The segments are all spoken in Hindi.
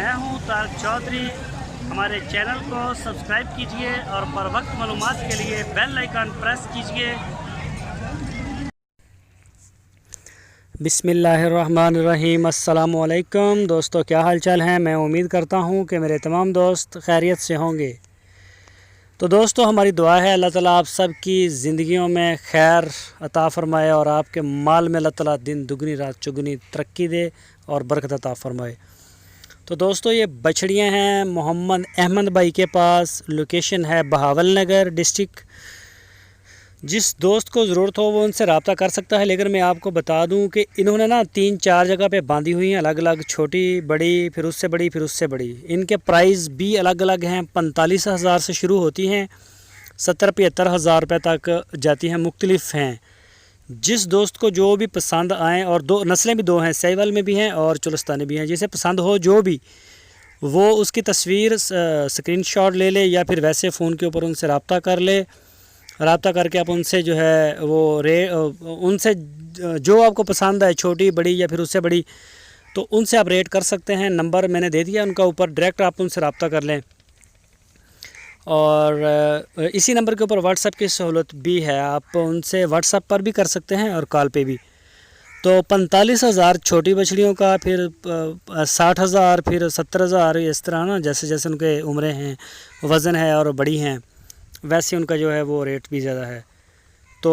मैं हूं तारक चौधरी। हमारे चैनल को सब्सक्राइब कीजिए और बर वक्त मालूमात के लिए बेल आइकन प्रेस कीजिए। बिस्मिल्लाहिर्रहमानिर्रहीम। अस्सलाम वालेकुम दोस्तों, क्या हाल चाल हैं। मैं उम्मीद करता हूं कि मेरे तमाम दोस्त खैरियत से होंगे। तो दोस्तों, हमारी दुआ है अल्लाह ताला आप सब की ज़िंदगियों में खैर अता फ़रमाए और आपके माल में अल्लाह ताला दिन दुगनी रात चुगनी तरक्की दे और बरकत अता फ़रमाए। तो दोस्तों, ये बछड़ियाँ हैं मोहम्मद अहमद भाई के पास। लोकेशन है बहावल नगर डिस्ट्रिक्ट। जिस दोस्त को ज़रूरत हो वो उनसे रब्ता कर सकता है। लेकिन मैं आपको बता दूं कि इन्होंने ना 3-4 जगह पे बांधी हुई हैं, अलग अलग, छोटी बड़ी, फिर उससे बड़ी, फिर उससे बड़ी। इनके प्राइस भी अलग अलग हैं। 45,000 से शुरू होती हैं, 70-75,000 रुपये तक जाती हैं, मुख्तलिफ हैं। जिस दोस्त को जो भी पसंद आएँ, और दो नस्लें भी दो हैं, साहिवाल में भी हैं और चुलस्तानी भी हैं। जिसे पसंद हो जो भी, वो उसकी तस्वीर स्क्रीनशॉट ले ले या फिर वैसे फ़ोन के ऊपर उनसे रब्ता कर ले। रब्ता करके आप उनसे जो है वो उनसे जो आपको पसंद है, छोटी बड़ी या फिर उससे बड़ी, तो उनसे आप रेट कर सकते हैं। नंबर मैंने दे दिया उनका ऊपर, डायरेक्ट आप उनसे रब्ता कर लें। और इसी नंबर के ऊपर व्हाट्सएप की सहूलत भी है, आप उनसे व्हाट्सएप पर भी कर सकते हैं और कॉल पे भी। तो 45,000 छोटी बछड़ियों का, फिर 60,000, फिर 70,000, इस तरह ना, जैसे जैसे उनके उम्रें हैं, वज़न है और बड़ी हैं, वैसे उनका जो है वो रेट भी ज़्यादा है। तो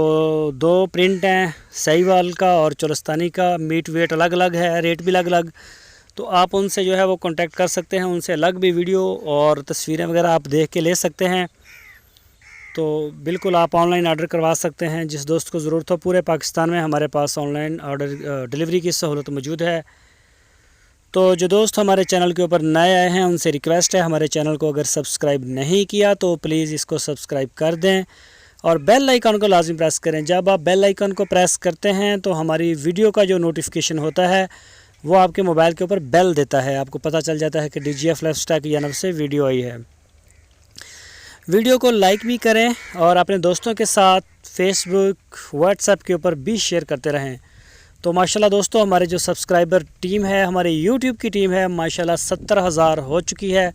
2 प्रिंट हैं, साहिवाल का और चुलस्तानी का। मीट वेट अलग अलग है, रेट भी अलग अलग। तो आप उनसे जो है वो कांटेक्ट कर सकते हैं। उनसे अलग भी वीडियो और तस्वीरें वगैरह आप देख के ले सकते हैं। तो बिल्कुल आप ऑनलाइन ऑर्डर करवा सकते हैं। जिस दोस्त को ज़रूरत हो, पूरे पाकिस्तान में हमारे पास ऑनलाइन ऑर्डर डिलीवरी की सहूलत मौजूद है। तो जो दोस्त हमारे चैनल के ऊपर नए आए हैं उनसे रिक्वेस्ट है, हमारे चैनल को अगर सब्सक्राइब नहीं किया तो प्लीज़ इसको सब्सक्राइब कर दें और बेल आइकन को लाजिम प्रेस करें। जब आप बेल आइकन को प्रेस करते हैं तो हमारी वीडियो का जो नोटिफिकेशन होता है वो आपके मोबाइल के ऊपर बेल देता है, आपको पता चल जाता है कि DGF लाइफस्टाइल की जानब से वीडियो आई है। वीडियो को लाइक भी करें और अपने दोस्तों के साथ फेसबुक, व्हाट्सएप के ऊपर भी शेयर करते रहें। तो माशाल्लाह दोस्तों, हमारे जो सब्सक्राइबर टीम है, हमारे यूट्यूब की टीम है, माशाल्लाह 70,000 हो चुकी है,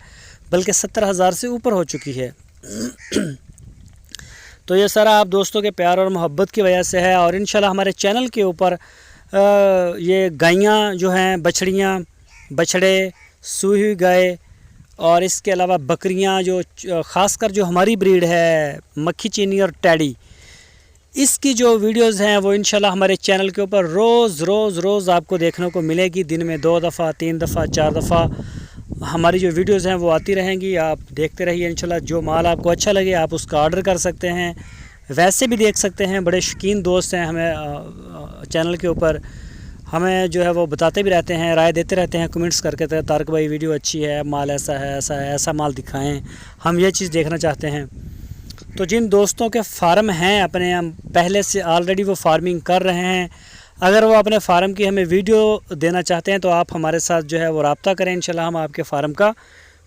बल्कि 70,000 से ऊपर हो चुकी है। तो ये सारा आप दोस्तों के प्यार और मोहब्बत की वजह से है। और इंशाल्लाह हमारे चैनल के ऊपर ये गायें जो हैं, बछड़ियाँ, बछड़े, सूई हुई गाय और इसके अलावा बकरियाँ, जो ख़ासकर जो हमारी ब्रीड है मक्खी चीनी और टैडी, इसकी जो वीडियोज़ हैं वो इंशाल्लाह हमारे चैनल के ऊपर रोज़ आपको देखने को मिलेगी। दिन में 2 दफ़ा, 3 दफ़ा, 4 दफ़ा हमारी जो वीडियोज़ हैं वो आती रहेंगी। आप देखते रहिए इंशाल्लाह। जो माल आपको अच्छा लगे आप उसका ऑर्डर कर सकते हैं, वैसे भी देख सकते हैं। बड़े शौकीन दोस्त हैं हमें चैनल के ऊपर, हमें जो है वो बताते भी रहते हैं, राय देते रहते हैं कमेंट्स करके, तारक भाई वीडियो अच्छी है, माल ऐसा है, ऐसा है, ऐसा माल दिखाएँ, हम ये चीज़ देखना चाहते हैं। तो जिन दोस्तों के फार्म हैं अपने, हम पहले से ऑलरेडी वो फार्मिंग कर रहे हैं, अगर वो अपने फार्म की हमें वीडियो देना चाहते हैं तो आप हमारे साथ जो है वो रब्ता करें। इंशाल्लाह हम आपके फार्म का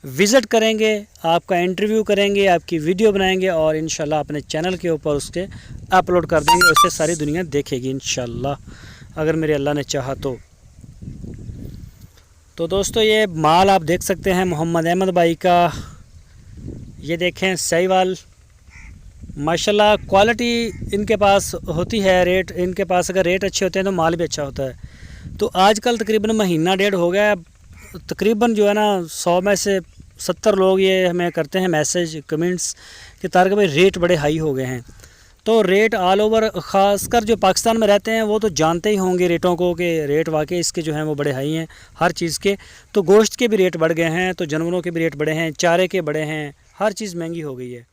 विज़िट करेंगे, आपका इंटरव्यू करेंगे, आपकी वीडियो बनाएंगे और इंशाल्लाह अपने चैनल के ऊपर उसके अपलोड कर देंगे। उससे सारी दुनिया देखेगी इंशाल्लाह, अगर मेरे अल्लाह ने चाहा तो। दोस्तों, ये माल आप देख सकते हैं मोहम्मद अहमद भाई का। ये देखें साहिवाल, माशाल्लाह क्वालिटी इनके पास होती है। रेट इनके पास, अगर रेट अच्छे होते हैं तो माल भी अच्छा होता है। तो आजकल तकरीबन महीना डेढ़ हो गया, तकरीबन जो है ना 100 में से 70 लोग ये हमें करते हैं मैसेज, कमेंट्स कि तारक भाई रेट बड़े हाई हो गए हैं। तो रेट ऑल ओवर, ख़ासकर जो पाकिस्तान में रहते हैं वो तो जानते ही होंगे रेटों को, कि रेट वाकई इसके जो हैं वो बड़े हाई हैं हर चीज़ के। तो गोश्त के भी रेट बढ़ गए हैं, तो जानवरों के भी रेट बढ़े हैं, चारे के बढ़े हैं, हर चीज़ महंगी हो गई है।